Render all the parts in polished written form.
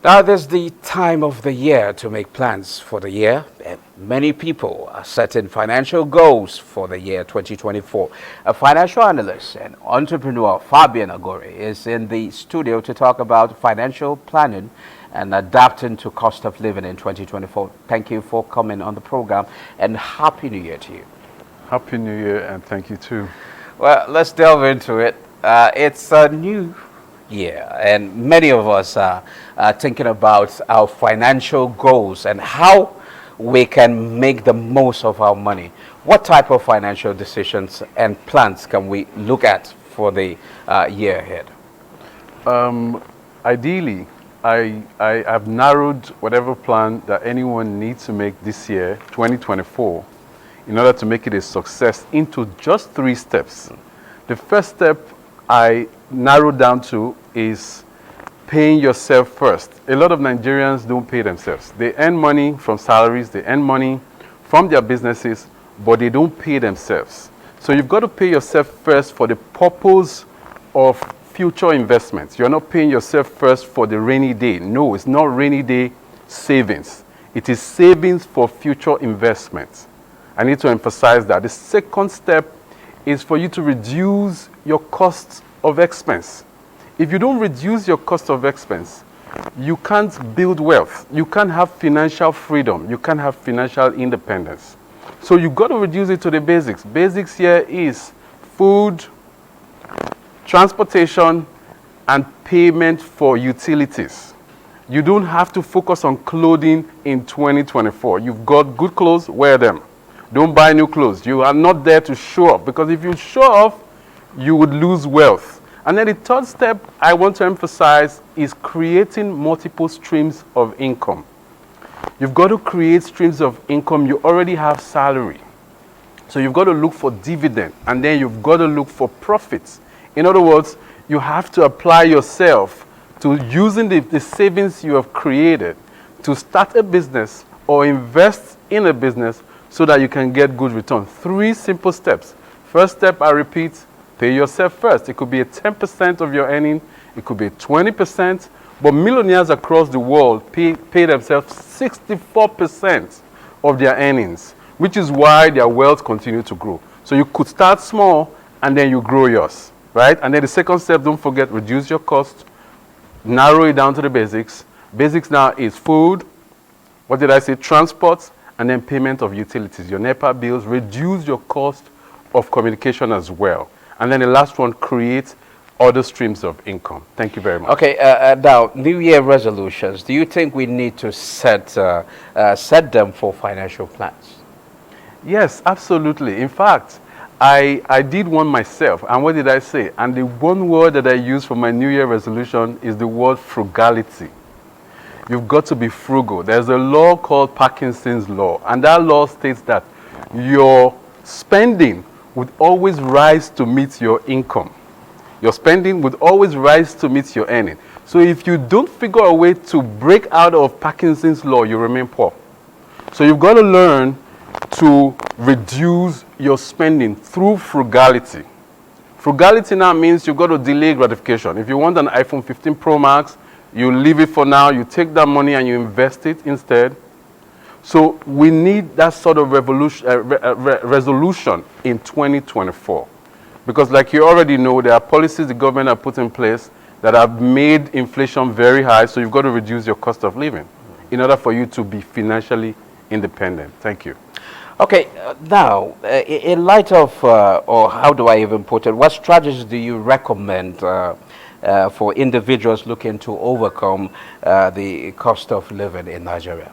Now, there's the time of the year to make plans for the year, and many people are setting financial goals for the year 2024. A financial analyst and entrepreneur, Fabian Agore, is in the studio to talk about financial planning and adapting to cost of living in 2024. Thank you for coming on the program, and Happy New Year to you. Happy New Year, and thank you too. Well, let's delve into it. It's a new year, and many of us are thinking about our financial goals and how we can make the most of our money. What type of financial decisions and plans can we look at for the year ahead? Ideally, I have narrowed whatever plan that anyone needs to make this year, 2024, in order to make it a success into just 3 steps. The first step I narrowed down to is paying yourself first. A lot of Nigerians don't pay themselves. They earn money from salaries, they earn money from their businesses, but they don't pay themselves. So you've got to pay yourself first for the purpose of future investments. You're not paying yourself first for the rainy day. No, it's not rainy day savings. It is savings for future investments. I need to emphasize that. The second step is for you to reduce your costs of expense. If you don't reduce your cost of expense, you can't build wealth. You can't have financial freedom. You can't have financial independence. So you've got to reduce it to the basics. Basics here is food, transportation, and payment for utilities. You don't have to focus on clothing in 2024. You've got good clothes, wear them. Don't buy new clothes. You are not there to show off, because if you show off, you would lose wealth. And then the third step I want to emphasize is creating multiple streams of income. You've got to create streams of income. You already have salary. So you've got to look for dividend, and then you've got to look for profits. In other words, you have to apply yourself to using the savings you have created to start a business or invest in a business so that you can get good return. 3 simple steps. First step, I repeat, pay yourself first. It could be a 10% of your earning. It could be 20%. But millionaires across the world pay themselves 64% of their earnings, which is why their wealth continues to grow. So you could start small and then you grow yours, right? And then the second step, don't forget, reduce your cost, narrow it down to the basics. Basics now is food, what did I say, transport, and then payment of utilities, your NEPA bills. Reduce your cost of communication as well. And then the last one, create other streams of income. Thank you very much. Okay, now, New Year resolutions. Do you think we need to set them for financial plans? Yes, absolutely. In fact, I did one myself. And what did I say? And the one word that I used for my New Year resolution is the word frugality. You've got to be frugal. There's a law called Parkinson's law, and that law states that your spending would always rise to meet your income. Your spending would always rise to meet your earning. So if you don't figure a way to break out of Parkinson's law, you remain poor. So you've got to learn to reduce your spending through frugality. Frugality now means you've got to delay gratification. If you want an iPhone 15 Pro Max, you leave it for now, you take that money and you invest it instead. So we need that sort of resolution in 2024. Because like you already know, there are policies the government have put in place that have made inflation very high, so you've got to reduce your cost of living in order for you to be financially independent. Thank you. Okay, now, in light of, or how do I even put it, what strategies do you recommend for individuals looking to overcome the cost of living in Nigeria?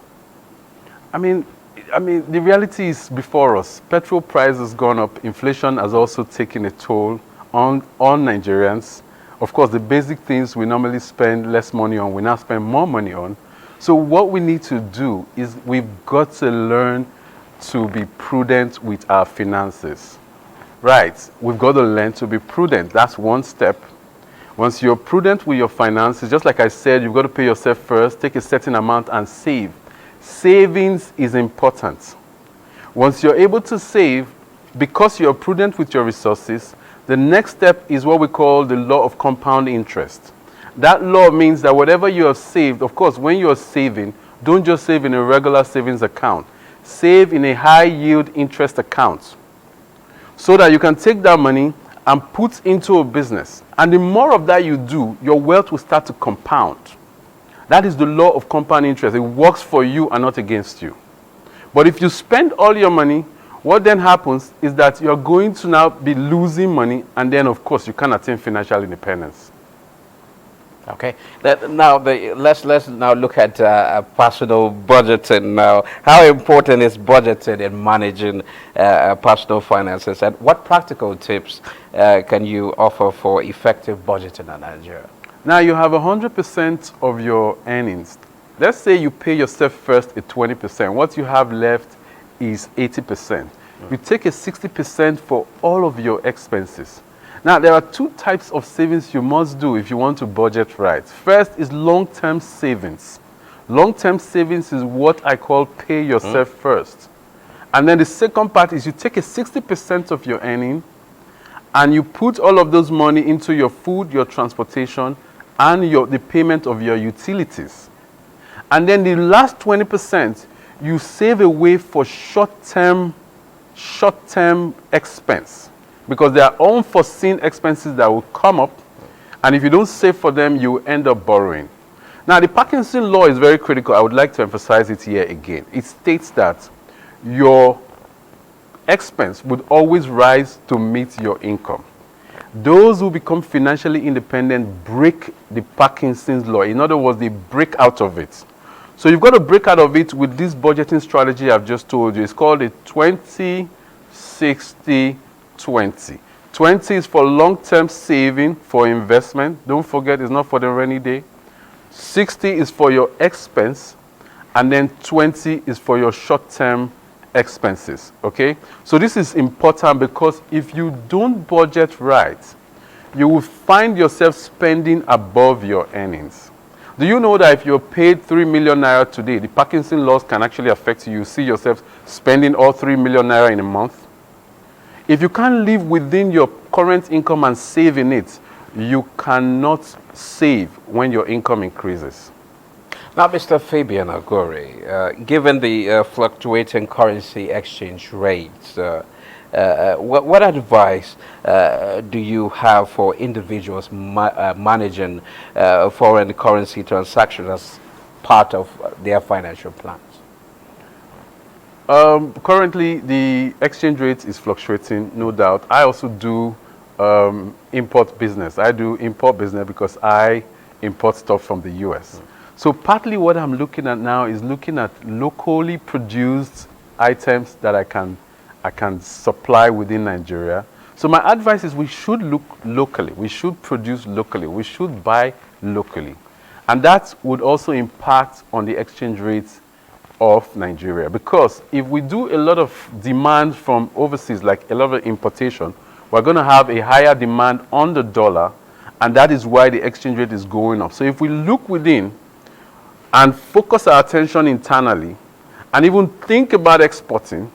I mean, the reality is before us. Petrol price has gone up. Inflation has also taken a toll on Nigerians. Of course, the basic things we normally spend less money on, we now spend more money on. So what we need to do is we've got to learn to be prudent with our finances. Right, we've got to learn to be prudent. That's one step. Once you're prudent with your finances, just like I said, you've got to pay yourself first, take a certain amount and save. Savings is important. Once you're able to save, because you're prudent with your resources, the next step is what we call the law of compound interest. That law means that whatever you have saved, of course, when you're saving, don't just save in a regular savings account. Save in a high yield interest account so that you can take that money and put into a business. And the more of that you do, your wealth will start to compound. That is the law of compound interest. It works for you and not against you. But if you spend all your money, what then happens is that you're going to now be losing money, and then of course you can't attain financial independence. Okay. Let's now look at personal budgeting now. How important is budgeting in managing personal finances, and what practical tips can you offer for effective budgeting in Nigeria? Now you have 100% of your earnings. Let's say you pay yourself first at 20%. What you have left is 80%. You take a 60% for all of your expenses. Now, there are two types of savings you must do if you want to budget right. First is long-term savings. Long-term savings is what I call pay yourself first. And then the second part is you take a 60% of your earning and you put all of those money into your food, your transportation, and the payment of your utilities. And then the last 20%, you save away for short-term expense. Because there are unforeseen expenses that will come up, and if you don't save for them, you will end up borrowing. Now, the Parkinson law is very critical. I would like to emphasize it here again. It states that your expense would always rise to meet your income. Those who become financially independent break the Parkinson's law. In other words, they break out of it. So you've got to break out of it with this budgeting strategy I've just told you. It's called a 20-60-20. 20 is for long-term saving, for investment. Don't forget, it's not for the rainy day. 60 is for your expense, and then 20 is for your short-term expenses, okay? So this is important because if you don't budget right, you will find yourself spending above your earnings. Do you know that if you're paid 3 million naira today, the Parkinson laws can actually affect you? You see yourself spending all 3 million naira in a month? If you can't live within your current income and save in it, you cannot save when your income increases. Now, Mr. Fabian Agore, given the fluctuating currency exchange rates, what advice do you have for individuals managing foreign currency transactions as part of their financial plans? Currently, the exchange rate is fluctuating, no doubt. I also do import business. I do import business because I import stuff from the US. So partly what I'm looking at now is looking at locally produced items that I can supply within Nigeria. So my advice is we should look locally. We should produce locally. We should buy locally. And that would also impact on the exchange rates of Nigeria, because if we do a lot of demand from overseas, like a lot of importation, we're going to have a higher demand on the dollar, and that is why the exchange rate is going up. So if we look within and focus our attention internally and even think about exporting,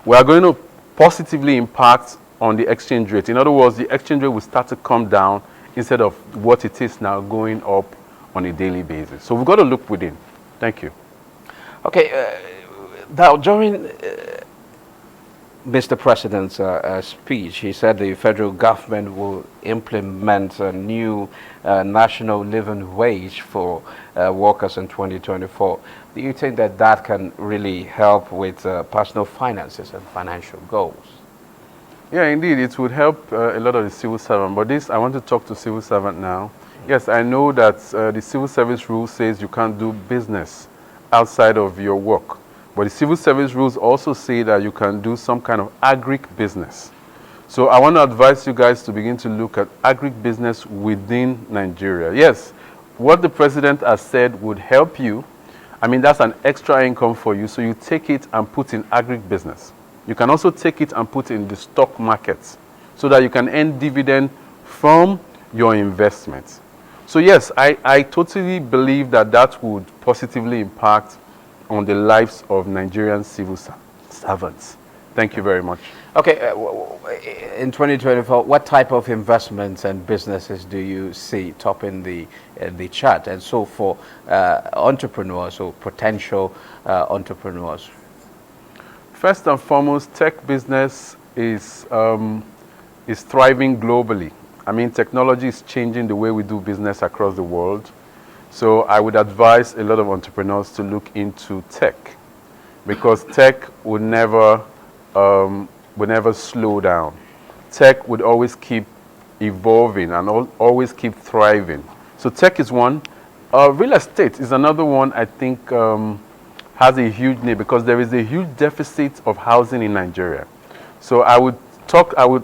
we are going to positively impact on the exchange rate. In other words, the exchange rate will start to come down instead of what it is now going up on a daily basis. So we've got to look within. Thank you. Okay, now during Mr. President's speech, he said the federal government will implement a new national living wage for workers in 2024. Do you think that that can really help with personal finances and financial goals? Yeah, indeed, it would help a lot of the civil servant. But this, I want to talk to civil servant now. Yes, I know that the civil service rule says you can't do business outside of your work. But the civil service rules also say that you can do some kind of agric business. So I want to advise you guys to begin to look at agric business within Nigeria. Yes, what the president has said would help you. I mean, that's an extra income for you. So you take it and put in agric business. You can also take it and put in the stock markets so that you can earn dividend from your investments. So yes, I totally believe that that would positively impact on the lives of Nigerian civil servants. Thank you very much. Okay, in 2024, what type of investments and businesses do you see topping the chart? And so for entrepreneurs or potential entrepreneurs? First and foremost, tech business is thriving globally. I mean, technology is changing the way we do business across the world. So I would advise a lot of entrepreneurs to look into tech, because tech would never slow down. Tech would always keep evolving and always keep thriving. So tech is one. Real estate is another one I think has a huge need, because there is a huge deficit of housing in Nigeria. So I would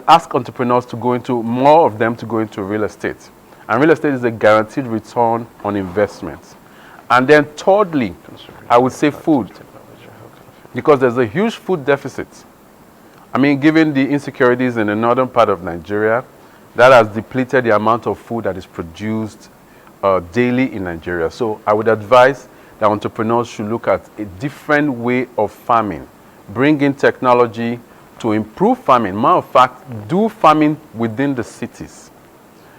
ask entrepreneurs to go into, more of them to go into real estate. And real estate is a guaranteed return on investment. And then thirdly, I would say food, because there's a huge food deficit. I mean, given the insecurities in the northern part of Nigeria, that has depleted the amount of food that is produced daily in Nigeria. So I would advise that entrepreneurs should look at a different way of farming, bring in technology to improve farming. Matter of fact, do farming within the cities.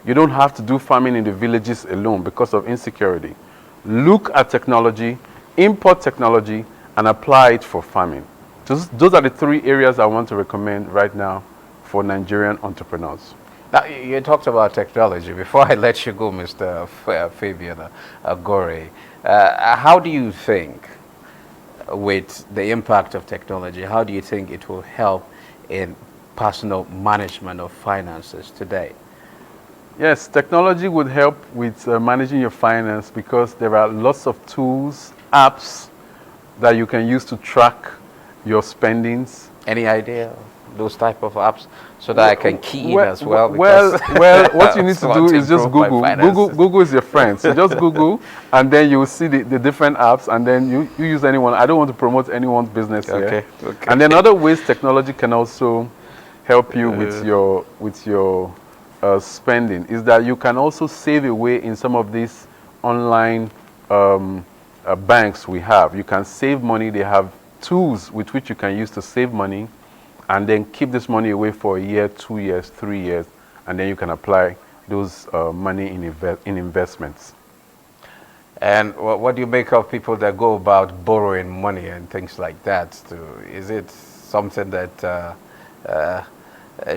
You don't have to do farming in the villages alone because of insecurity. Look at technology, import technology, and apply it for farming. Those are the three areas I want to recommend right now for Nigerian entrepreneurs. Now, you talked about technology. Before I let you go, Mr. Fabian Agore, how do you think, with the impact of technology, how do you think it will help in personal management of finances today? Yes, technology would help with managing your finance, because there are lots of tools, apps that you can use to track your spendings. Any idea of those type of apps, so that I can key in as well? Well, what you need to do is just Google. Google is your friend. So just Google, and then you will see the different apps, and then you use anyone. I don't want to promote anyone's business here. Okay. And then other ways technology can also help you with your spending is that you can also save away in some of these online banks we have. You can save money. They have tools with which you can use to save money, and then keep this money away for a year, 2 years, 3 years, and then you can apply those money in investments. And what do you make of people that go about borrowing money and things like that? Is it something that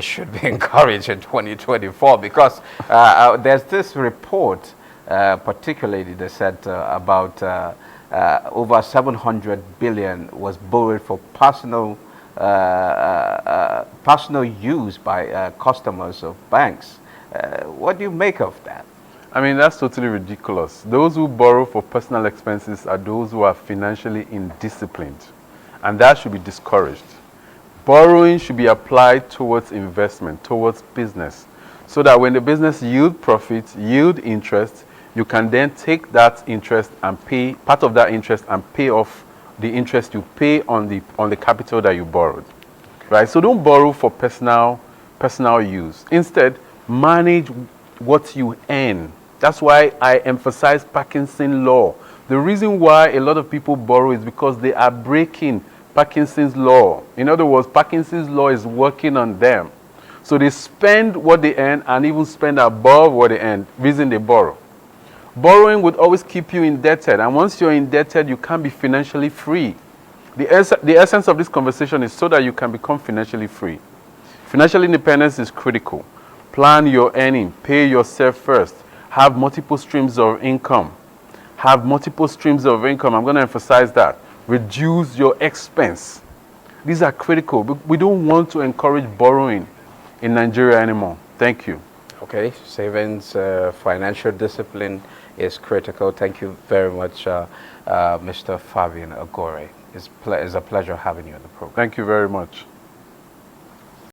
should be encouraged in 2024? Because there's this report, particularly that said about over 700 billion was borrowed for personal use by customers of banks. What do you make of that? I mean, that's totally ridiculous. Those who borrow for personal expenses are those who are financially indisciplined, and that should be discouraged. Borrowing should be applied towards investment, towards business, so that when the business yield profits, yield interest, you can then take that interest and pay part of that interest and pay off the interest you pay on the capital that you borrowed. Right? So don't borrow for personal use. Instead, manage what you earn. That's why I emphasize Parkinson's law. The reason why a lot of people borrow is because they are breaking Parkinson's law. In other words, Parkinson's law is working on them. So they spend what they earn and even spend above what they earn, reason they borrow. Borrowing would always keep you indebted, and once you're indebted, you can't be financially free. The essence of this conversation is so that you can become financially free. Financial independence is critical. Plan your earning, pay yourself first, have multiple streams of income. Have multiple streams of income. I'm going to emphasize that. Reduce your expense. These are critical. We don't want to encourage borrowing in Nigeria anymore. Thank you. Okay, savings, financial discipline is critical. Thank you very much, Mr. Fabian Agore. It's a pleasure having you on the program. Thank you very much.